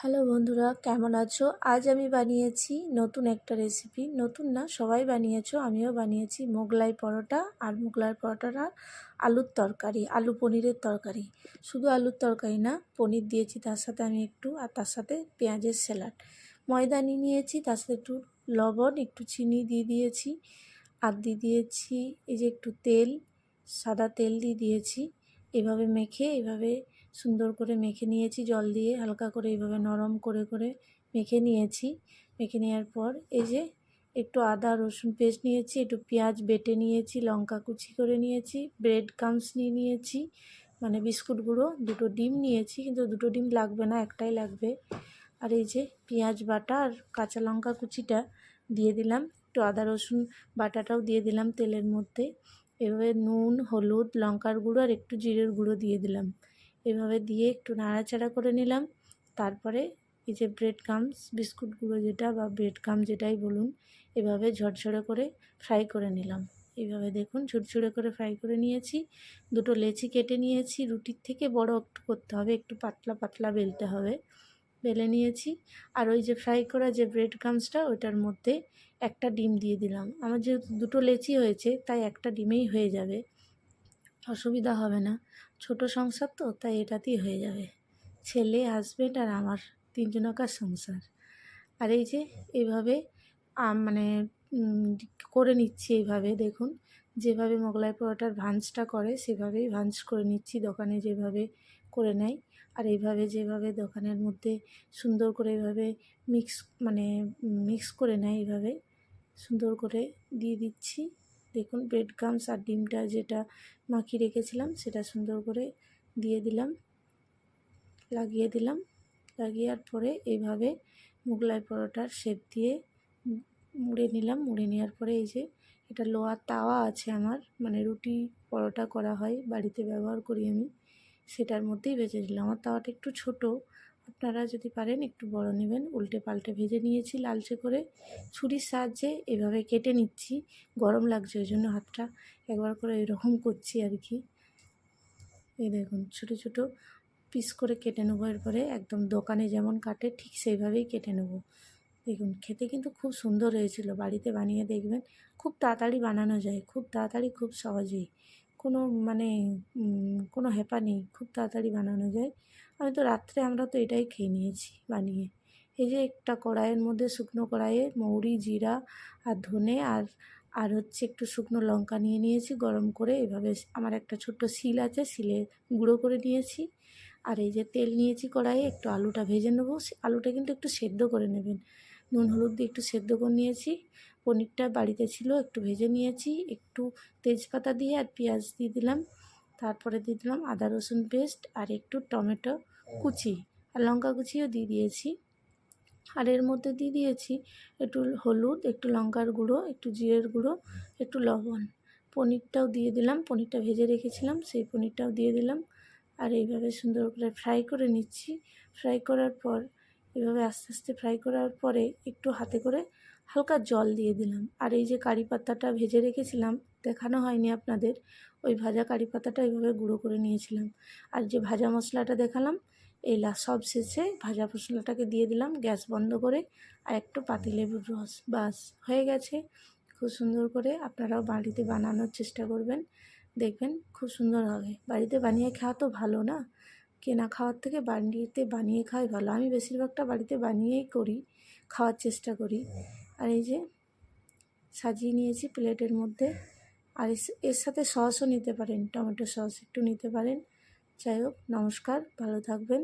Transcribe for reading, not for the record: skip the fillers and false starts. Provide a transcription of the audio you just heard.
Hello বন্ধুরা, কেমন আছো? আজ আমি বানিয়েছি নতুন একটা রেসিপি। নতুন না, সবাই বানিয়েছো, আমিও বানিয়েছি মোগলাই পরোটা। আর মোগলাই পরোটাটা আলুর তরকারি, আলু পনিরের তরকারি। শুধু আলুর তরকারি না, পনির দিয়েছি তার সাথে আমি একটু, আর তার সাথে পেঁয়াজের স্যালাড। ময়দা নিয়ে নিয়েছি, তার সাথে একটু লবণ, একটু চিনি দিয়ে দিয়েছি, আর দিয়ে দিয়েছি এই যে একটু তেল, সাদা তেল দিয়ে দিয়েছি। এভাবে মেখে, এভাবে সুন্দর করে মেখে নিয়েছি, জল দিয়ে হালকা করে এইভাবে নরম করে করে মেখে নিয়েছি। মেখে নেওয়ার পর এই যে একটু আদা রসুন পেস্ট নিয়েছি, একটু পেঁয়াজ বেটে নিয়েছি, লঙ্কা কুচি করে নিয়েছি, ব্রেড ক্রাম্বস নিয়ে নিয়েছি, মানে বিস্কুট গুঁড়ো, দুটো ডিম নিয়েছি, কিন্তু দুটো ডিম লাগবে না, একটাই লাগবে। আর এই যে পেঁয়াজ বাটা আর কাঁচা লঙ্কা কুচিটা দিয়ে দিলাম, একটু আদা রসুন বাটাটাও দিয়ে দিলাম তেলের মধ্যে। এভাবে নুন, হলুদ, লঙ্কার গুঁড়ো আর একটু জিরের গুঁড়ো দিয়ে দিলাম। এভাবে দিয়ে একটু নাড়াচাড়া করে নিলাম। তারপরে এই যে ব্রেড ক্রাম্বস, বিস্কুট গুঁড়ো যেটা বা ব্রেড ক্রাম্বস যেটাই বলুন, এভাবে ঝরঝরে করে ফ্রাই করে নিলাম। এইভাবে দেখুন ঝুরঝুরে করে ফ্রাই করে নিয়েছি। দুটো লেচি কেটে নিয়েছি, রুটির থেকে বড় একটু করতে হবে, একটু পাতলা পাতলা বেলতে হবে। বেলে নিয়েছি। আর ওই যে ফ্রাই করা যে ব্রেড ক্রাম্বসটা, ওটার মধ্যে একটা ডিম দিয়ে দিলাম। আমার যেহেতু দুটো লেচি হয়েছে, তাই একটা ডিমেই হয়ে যাবে, অসুবিধা হবে না। ছোট সংসার তো, তাই এটাতেই হয়ে যাবে। ছেলে, হাজব্যান্ড আর আমার, তিনজনকার সংসার। আর এই যে এইভাবে মানে করে নিচ্ছি। এইভাবে দেখুন, যেভাবে মোগলাই পরোটার ভাঁজটা করে সেভাবেই ভাঁজ করে নিচ্ছি, দোকানে যেভাবে করে নেয়। আর এইভাবে যেভাবে দোকানের মধ্যে সুন্দর করে এইভাবে মিক্স করে নেয়, এইভাবে সুন্দর করে দিয়ে দিচ্ছি। দেখুন ব্রেড ক্রাম্বস আর ডিমটা যেটা মাখিয়ে রেখেছিলাম সেটা সুন্দর করে দিয়ে দিলাম, লাগিয়ে দিলাম। লাগিয়ে পরে এইভাবে মোগলাই পরোটার শেপ দিয়ে মুড়ে নিলাম। মুড়ে নেওয়ার পরে এই যে এটা লোহার তাওয়া আছে আমার, মানে রুটি পরোটা করা হয়, বাড়িতে ব্যবহার করি আমি, সেটার মধ্যেই ভেজে দিলাম। আমার তাওয়াটা একটু ছোট, আপনারা যদি পারেন একটু বড় নেবেন। উল্টে পাল্টে ভেজে নিয়েছি লালচে করে, ছুরির সাহায্যে এভাবে কেটে নিচ্ছি। গরম লাগছে ওই জন্য হাতটা একবার করে এরকম করছি আর কি। এই দেখুন ছোটো ছোটো পিস করে কেটে নেবো। এরপরে একদম দোকানে যেমন কাটে ঠিক সেইভাবেই কেটে নেব। দেখুন খেতে কিন্তু খুব সুন্দর হয়েছিল, বাড়িতে বানিয়ে দেখবেন। খুব তাড়াতাড়ি বানানো যায়, খুব তাড়াতাড়ি, খুব সহজেই, কোনো মানে কোনো হ্যাপা নেই, খুব তাড়াতাড়ি বানানো যায়। আমি তো রাত্রে, আমরা তো এটাই খেয়ে নিয়েছি বানিয়ে। এই যে একটা কড়াইয়ের মধ্যে, শুকনো কড়াইয়ে মৌরি, জিরা আর ধনে আর হচ্ছে একটু শুকনো লঙ্কা নিয়ে নিয়েছি গরম করে। এভাবে আমার একটা ছোট্ট শিল আছে, শিলে গুঁড়ো করে নিয়েছি। আর এই যে তেল নিয়েছি কড়াইয়ে, একটু আলুটা ভেজে নেবো। আলুটা কিন্তু একটু সেদ্ধ করে নেবেন, নুন হলুদ দিয়ে একটু সেদ্ধ করে নিয়েছি। পনিরটা বাড়িতে ছিল, একটু ভেজে নিয়েছি, একটু তেজপাতা দিয়ে আর পেঁয়াজ দিয়ে দিলাম। তারপরে দিয়ে দিলাম আদা রসুন পেস্ট আর একটু টমেটো কুচি আর লঙ্কা কুচিও দিয়ে দিয়েছি। আর এর মধ্যে দিয়ে দিয়েছি একটু হলুদ, একটু লঙ্কার গুঁড়ো, একটু জিরের গুঁড়ো, একটু লবণ। পনিরটাও দিয়ে দিলাম, পনিরটা ভেজে রেখেছিলাম, সেই পনিরটাও দিয়ে দিলাম। আর এইভাবে সুন্দর করে ফ্রাই করে নিচ্ছি। ফ্রাই করার পর এভাবে আস্তে আস্তে ফ্রাই করার পরে একটু হাতে করে হালকা জল দিয়ে দিলাম। আর এই যে কারি পাতাটা ভেজে রেখেছিলাম, দেখানো হয়নি আপনাদের, ওই ভাজা কারি পাতাটা এইভাবে গুঁড়ো করে নিয়েছিলাম। আর যে ভাজা মশলাটা দেখালাম, এই সব শেষে ভাজা মশলাটাকে দিয়ে দিলাম গ্যাস বন্ধ করে, আর একটু পাতিলেবুর রস, বাস হয়ে গেছে। খুব সুন্দর করে আপনারাও বাড়িতে বানানোর চেষ্টা করবেন, দেখবেন খুব সুন্দর হবে। বাড়িতে বানিয়ে খাওয়া তো ভালো না, কেনা খাওয়ার থেকে বাড়িতে বানিয়ে খাওয়াই ভালো। আমি বেশিরভাগটা বাড়িতে বানিয়েই করি, খাওয়ার চেষ্টা করি। আর এই যে সাজিয়ে নিয়েছি প্লেটের মধ্যে। আর এর সাথে সসও নিতে পারেন, টমেটো সস একটু নিতে পারেন। যাই হোক, নমস্কার, ভালো থাকবেন।